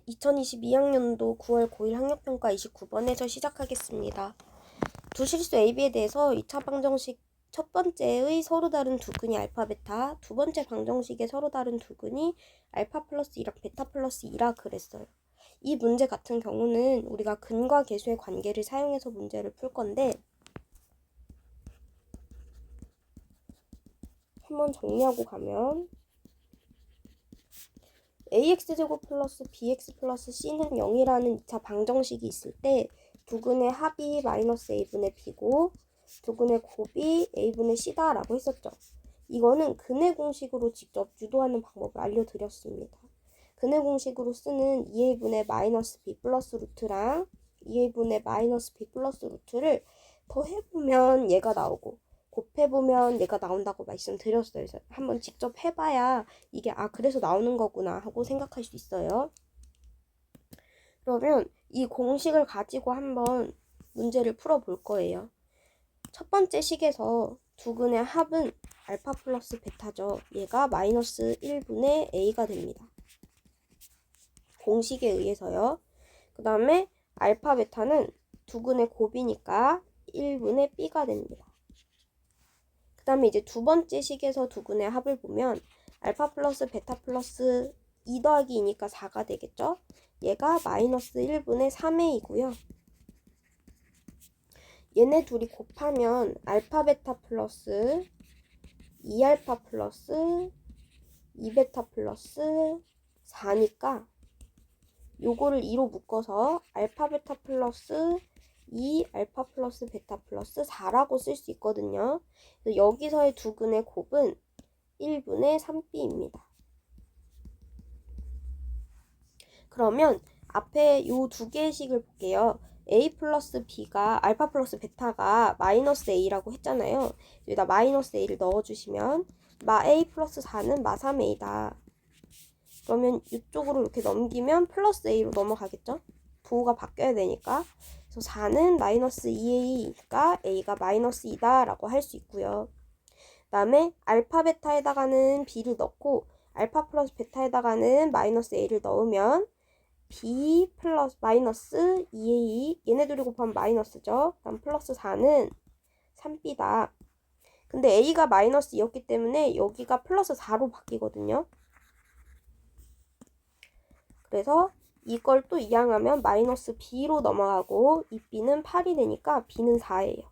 2022학년도 9월 고1 학력평가 29번에서 시작하겠습니다. 두 실수 AB에 대해서 2차 방정식 첫 번째의 서로 다른 두 근이 알파 베타, 두 번째 방정식의 서로 다른 두 근이 알파 플러스 2랑 베타 플러스 2라 그랬어요. 이 문제 같은 경우는 우리가 근과 계수의 관계를 사용해서 문제를 풀 건데 한번 정리하고 가면 ax제곱 플러스 bx 플러스 c는 0이라는 2차 방정식이 있을 때 두 근의 합이 마이너스 a분의 b고 두 근의 곱이 a분의 c다 라고 했었죠. 이거는 근의 공식으로 직접 유도하는 방법을 알려드렸습니다. 근의 공식으로 쓰는 2a분의 마이너스 b 플러스 루트랑 2a분의 마이너스 b 플러스 루트를 더해보면 얘가 나오고 곱해보면 얘가 나온다고 말씀드렸어요. 그래서 한번 직접 해봐야 이게 그래서 나오는 거구나 하고 생각할 수 있어요. 그러면 이 공식을 가지고 한번 문제를 풀어볼 거예요. 첫 번째 식에서 두 근의 합은 알파 플러스 베타죠. 얘가 마이너스 1분의 a가 됩니다. 공식에 의해서요. 그 다음에 알파 베타는 두 근의 곱이니까 1분의 b가 됩니다. 그 다음에 이제 두 번째 식에서 두 근의 합을 보면 알파 플러스 베타 플러스 2 더하기 2니까 4가 되겠죠? 얘가 마이너스 1분의 3a이고요. 얘네 둘이 곱하면 알파 베타 플러스 2알파 플러스 2베타 플러스 4니까 요거를 2로 묶어서 알파 베타 플러스 2 알파 플러스 베타 플러스 4라고 쓸 수 있거든요. 여기서의 두 근의 곱은 1분의 3b입니다. 그러면 앞에 요 두 개의 식을 볼게요. a 플러스 b가 알파 플러스 베타가 마이너스 a라고 했잖아요. 여기다 마이너스 a를 넣어주시면 마 a 플러스 4는 마 3a다. 그러면 이쪽으로 이렇게 넘기면 플러스 a로 넘어가겠죠? 부호가 바뀌어야 되니까. 그래서 4는 마이너스 2a니까 a가 마이너스 2다 라고 할 수 있고요. 그 다음에 알파 베타에다가는 b를 넣고 알파 플러스 베타에다가는 마이너스 a를 넣으면 b 플러스 마이너스 2a 얘네 둘이 곱하면 마이너스죠. 그다음 플러스 4는 3b다. 근데 a가 마이너스 2였기 때문에 여기가 플러스 4로 바뀌거든요. 그래서 이걸 또 이항하면 마이너스 b로 넘어가고 이 b는 8이 되니까 b는 4예요.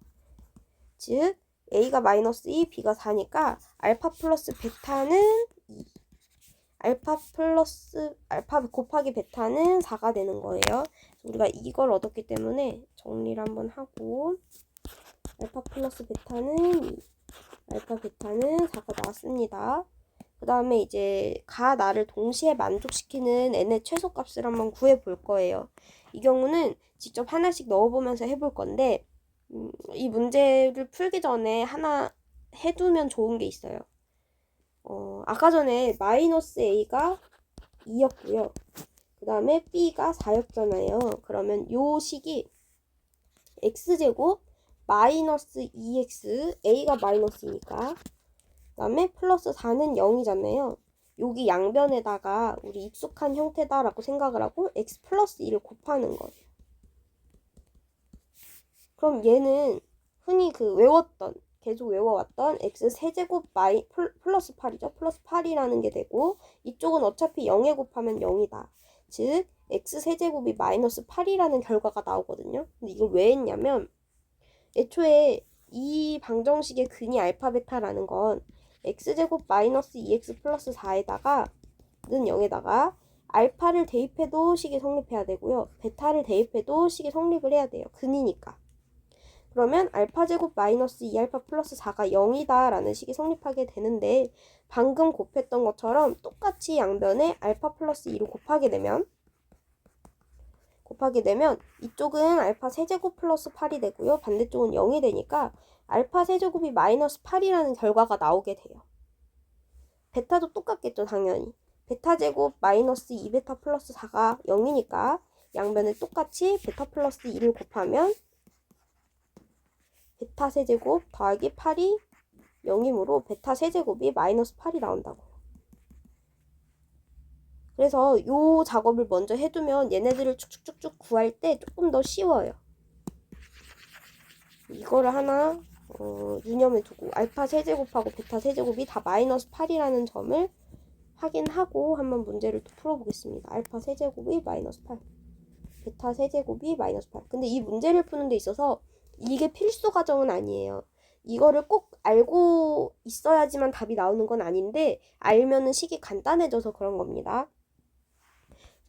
즉 a가 마이너스 2, b가 4니까 알파 플러스 베타는 2. 알파 곱하기 베타는 4가 되는 거예요. 우리가 이걸 얻었기 때문에 정리를 한번 하고 알파 플러스 베타는 2, 알파 베타는 4가 나왔습니다. 그 다음에 이제 가, 나를 동시에 만족시키는 n의 최소값을 한번 구해볼 거예요. 이 경우는 직접 하나씩 넣어보면서 해볼 건데 이 문제를 풀기 전에 하나 해두면 좋은 게 있어요. 아까 전에 마이너스 a가 2였고요. 그 다음에 b가 4였잖아요. 그러면 요 식이 x제곱 마이너스 2x, a가 마이너스 2니까 그 다음에 플러스 4는 0이잖아요. 여기 양변에다가 우리 익숙한 형태다라고 생각을 하고 x 플러스 2를 곱하는 거예요. 그럼 얘는 흔히 외웠던 계속 외워왔던 x 세제곱 플러스 8이죠. 플러스 8이라는 게 되고 이쪽은 어차피 0에 곱하면 0이다. 즉 x 세제곱이 마이너스 8이라는 결과가 나오거든요. 근데 이걸 왜 했냐면 애초에 이 방정식의 근이 알파 베타라는 건 x제곱 마이너스 2x 플러스 4에다가 는 0에다가 알파를 대입해도 식이 성립해야 되고요. 베타를 대입해도 식이 성립을 해야 돼요. 근이니까. 그러면 알파 제곱 마이너스 2알파 플러스 4가 0이다 라는 식이 성립하게 되는데 방금 곱했던 것처럼 똑같이 양변에 알파 플러스 2로 곱하게 되면 이쪽은 알파 세제곱 플러스 8이 되고요. 반대쪽은 0이 되니까 알파 세제곱이 마이너스 8이라는 결과가 나오게 돼요. 베타도 똑같겠죠, 당연히. 베타 제곱 마이너스 2베타 플러스 4가 0이니까 양변에 똑같이 베타 플러스 2를 곱하면 베타 세제곱 더하기 8이 0이므로 베타 세제곱이 마이너스 8이 나온다고요. 그래서 요 작업을 먼저 해두면 얘네들을 쭉쭉쭉쭉 구할 때 조금 더 쉬워요. 이거를 하나 유념해 두고 알파 세제곱하고 베타 세제곱이 다 마이너스 8이라는 점을 확인하고 한번 문제를 또 풀어보겠습니다. 알파 세제곱이 마이너스 8, 베타 세제곱이 마이너스 8. 근데 이 문제를 푸는 데 있어서 이게 필수 과정은 아니에요. 이거를 꼭 알고 있어야지만 답이 나오는 건 아닌데 알면은 식이 간단해져서 그런 겁니다.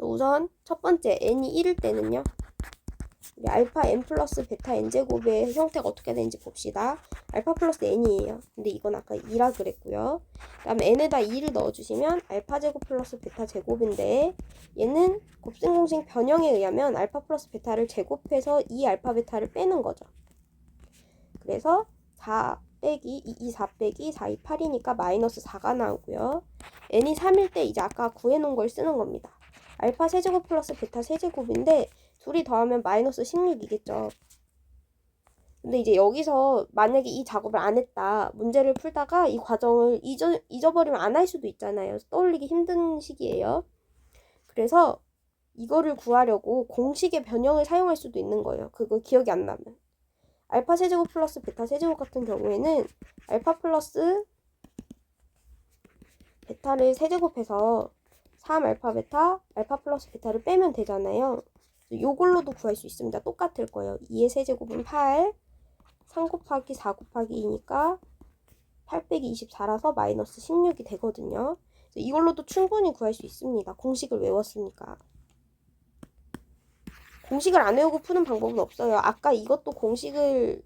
우선 첫 번째 n이 1일 때는요. 우리 알파 n 플러스 베타 n 제곱의 형태가 어떻게 되는지 봅시다. 알파 플러스 n이에요. 근데 이건 아까 2라 그랬고요. 그 다음에 n에다 2를 넣어주시면 알파 제곱 플러스 베타 제곱인데 얘는 곱셈 공식 변형에 의하면 알파 플러스 베타를 제곱해서 2 알파 베타를 빼는 거죠. 그래서 4 빼기 2, 4 빼기 4, 2, 8이니까 마이너스 4가 나오고요. n이 3일 때 이제 아까 구해놓은 걸 쓰는 겁니다. 알파 세제곱 플러스 베타 세제곱인데 둘이 더하면 마이너스 16이겠죠. 근데 이제 여기서 만약에 이 작업을 안 했다. 문제를 풀다가 이 과정을 잊어버리면 안 할 수도 있잖아요. 떠올리기 힘든 시기예요. 그래서 이거를 구하려고 공식의 변형을 사용할 수도 있는 거예요. 그거 기억이 안 나면. 알파 세제곱 플러스 베타 세제곱 같은 경우에는 알파 플러스 베타를 세제곱해서 3 알파 베타, 알파 플러스 베타를 빼면 되잖아요. 요걸로도 구할 수 있습니다. 똑같을 거예요. 2의 세제곱은 8, 3 곱하기 4 곱하기 2니까 8 빼기 24라서 마이너스 16이 되거든요. 이걸로도 충분히 구할 수 있습니다. 공식을 외웠으니까. 공식을 안 외우고 푸는 방법은 없어요. 아까 이것도 공식을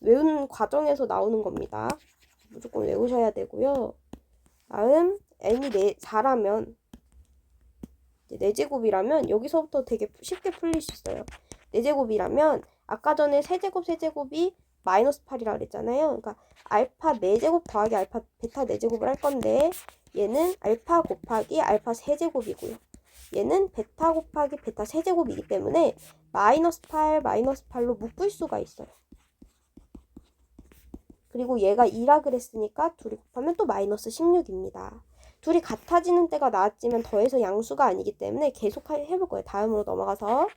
외운 과정에서 나오는 겁니다. 무조건 외우셔야 되고요. 다음 n이 4라면 4제곱이라면 여기서부터 되게 쉽게 풀릴 수 있어요. 4제곱이라면 아까 전에 세제곱이 마이너스 8이라 그랬잖아요. 그러니까 알파 4제곱 더하기 알파 베타 4제곱을 할 건데 얘는 알파 곱하기 알파 세제곱이고요. 얘는 베타 곱하기 베타 세제곱이기 때문에 마이너스 8, 마이너스 8로 묶을 수가 있어요. 그리고 얘가 2라 그랬으니까 둘이 곱하면 또 마이너스 16입니다. 둘이 같아지는 때가 나왔지만 더해서 양수가 아니기 때문에 계속 해볼 거예요. 다음으로 넘어가서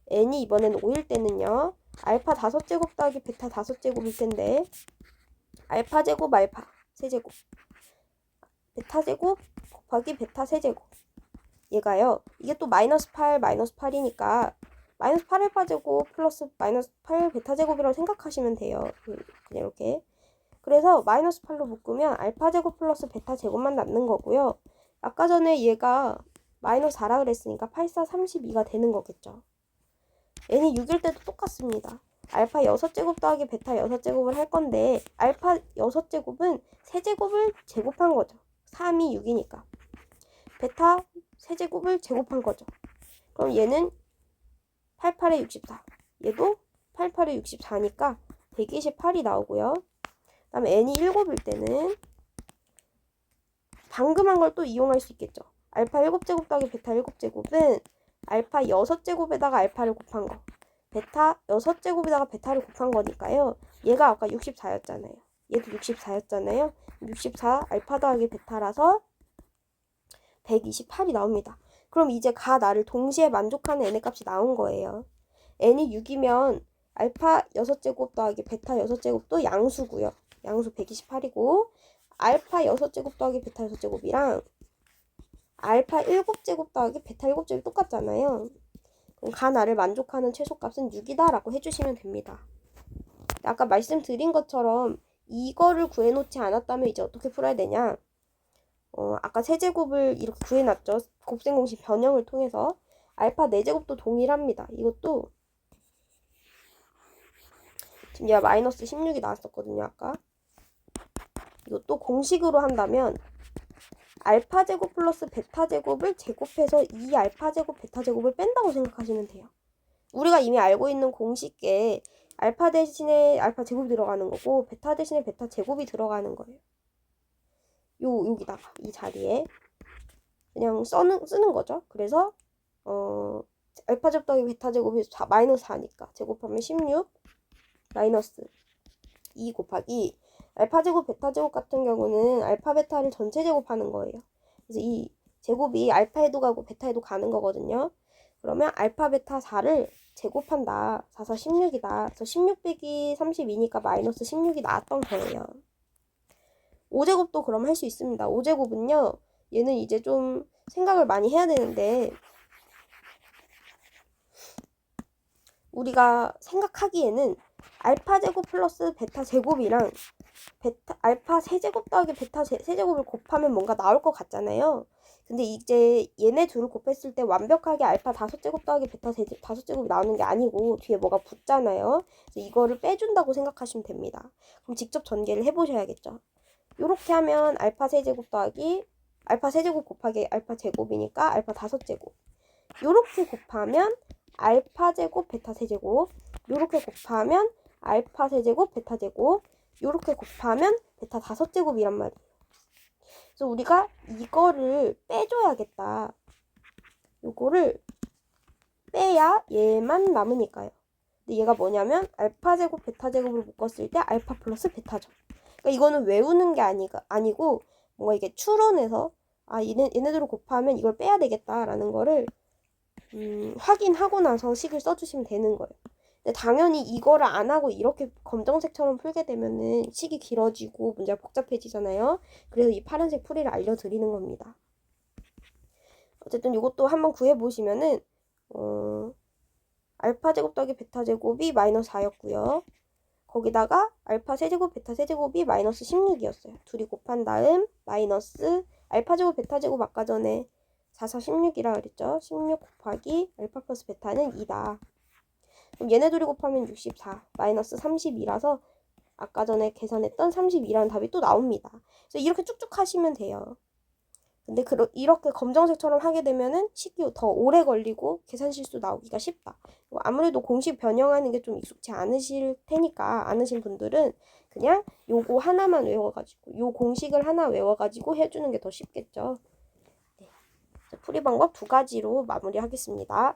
n이 이번에는 5일 때는요. 알파 5제곱 더하기 베타 5제곱일 텐데 알파 제곱 알파 세제곱 베타 제곱 곱하기 베타 세제곱 얘가요. 이게 또 마이너스 8 마이너스 8이니까 마이너스 8 알파 제곱 플러스 마이너스 8 베타 제곱이라고 생각하시면 돼요. 그냥 이렇게. 그래서 마이너스 8로 묶으면 알파 제곱 플러스 베타 제곱만 남는 거고요. 아까 전에 얘가 마이너스 4라 그랬으니까 8, 4, 32가 되는 거겠죠. n이 6일 때도 똑같습니다. 알파 6제곱 더하기 베타 6제곱을 할 건데 알파 6제곱은 세제곱을 제곱한 거죠. 3이 6이니까. 베타 세제곱을 제곱한 거죠. 그럼 얘는 88에 64. 얘도 88에 64니까 128이 나오고요. 그 다음에 n이 7일 때는 방금 한 걸 또 이용할 수 있겠죠. 알파 7제곱 더하기 베타 7제곱은 알파 6제곱에다가 알파를 곱한 거. 베타 6제곱에다가 베타를 곱한 거니까요. 얘가 아까 64였잖아요. 얘도 64였잖아요. 64 알파 더하기 베타라서 128이 나옵니다. 그럼 이제 가 나를 동시에 만족하는 n의 값이 나온 거예요. n이 6이면 알파 6제곱 더하기 베타 6제곱도 양수고요. 양수 128이고 알파 6제곱 더하기 베타 6제곱이랑 알파 7제곱 더하기 베타 7제곱이 똑같잖아요. 그럼 가 나를 만족하는 최소값은 6이다 라고 해주시면 됩니다. 아까 말씀드린 것처럼 이거를 구해놓지 않았다면 이제 어떻게 풀어야 되냐. 아까 세제곱을 이렇게 구해놨죠. 곱셈 공식 변형을 통해서. 알파 4제곱도 동일합니다. 이것도 지금 얘가 마이너스 16이 나왔었거든요. 아까. 이것도 공식으로 한다면 알파 제곱 플러스 베타 제곱을 제곱해서 2 알파 제곱 베타 제곱을 뺀다고 생각하시면 돼요. 우리가 이미 알고 있는 공식에 알파 대신에 알파 제곱이 들어가는 거고 베타 대신에 베타 제곱이 들어가는 거예요. 여기다가 이 자리에 그냥 쓰는 거죠. 그래서 알파 제곱 더하기 베타 제곱이 마이너스 4니까 제곱하면 16 마이너스 2 곱하기 알파 제곱 베타 제곱 같은 경우는 알파 베타를 전체 제곱하는 거예요. 그래서 이 제곱이 알파에도 가고 베타에도 가는 거거든요. 그러면 알파, 베타 4를 제곱한다. 4, 4, 16이다. 그래서 16 빼기 32니까 마이너스 16이 나왔던 거예요. 5제곱도 그럼 할 수 있습니다. 5제곱은요. 얘는 이제 좀 생각을 많이 해야 되는데 우리가 생각하기에는 알파 제곱 플러스 베타 제곱이랑 알파 세제곱 더하기 베타 세제곱을 곱하면 뭔가 나올 것 같잖아요. 근데 이제 얘네 둘을 곱했을 때 완벽하게 알파 5제곱 더하기 베타 5제곱이 나오는 게 아니고 뒤에 뭐가 붙잖아요. 그래서 이거를 빼준다고 생각하시면 됩니다. 그럼 직접 전개를 해보셔야겠죠. 이렇게 하면 알파 세제곱 더하기 알파 세제곱 곱하기 알파 제곱이니까 알파 5제곱. 이렇게 곱하면 알파 제곱 베타 세제곱. 이렇게 곱하면 알파 세제곱 베타 제곱. 이렇게 곱하면 베타 5제곱이란 말이에요. 그래서 우리가 이거를 빼줘야겠다. 요거를 빼야 얘만 남으니까요. 근데 얘가 뭐냐면 알파 제곱 베타 제곱을 묶었을 때 알파 플러스 베타죠. 그러니까 이거는 외우는 게 아니고 뭔가 이게 추론해서 얘네들을 곱하면 이걸 빼야 되겠다라는 거를 확인하고 나서 식을 써주시면 되는 거예요. 근데 당연히 이거를 안 하고 이렇게 검정색처럼 풀게 되면은 식이 길어지고 문제가 복잡해지잖아요. 그래서 이 파란색 풀이를 알려드리는 겁니다. 어쨌든 이것도 한번 구해보시면은 알파 제곱 더하기 베타 제곱이 마이너스 4였고요. 거기다가 알파 세제곱 베타 세제곱이 마이너스 16이었어요. 둘이 곱한 다음 마이너스 알파 제곱 베타 제곱 아까 전에 4, 4, 16이라 그랬죠. 16 곱하기 알파 플러스 베타는 2다. 그럼 얘네 둘이 곱하면 64 마이너스 32라서 아까 전에 계산했던 32라는 답이 또 나옵니다. 그래서 이렇게 쭉쭉 하시면 돼요. 근데 이렇게 검정색처럼 하게 되면은 식이 더 오래 걸리고 계산 실수 나오기가 쉽다. 아무래도 공식 변형하는 게 좀 익숙치 않으실 테니까 아는 분들은 그냥 요거 하나만 외워가지고 요 공식을 하나 외워가지고 해주는 게 더 쉽겠죠. 네. 풀이 방법 2가지로 마무리하겠습니다.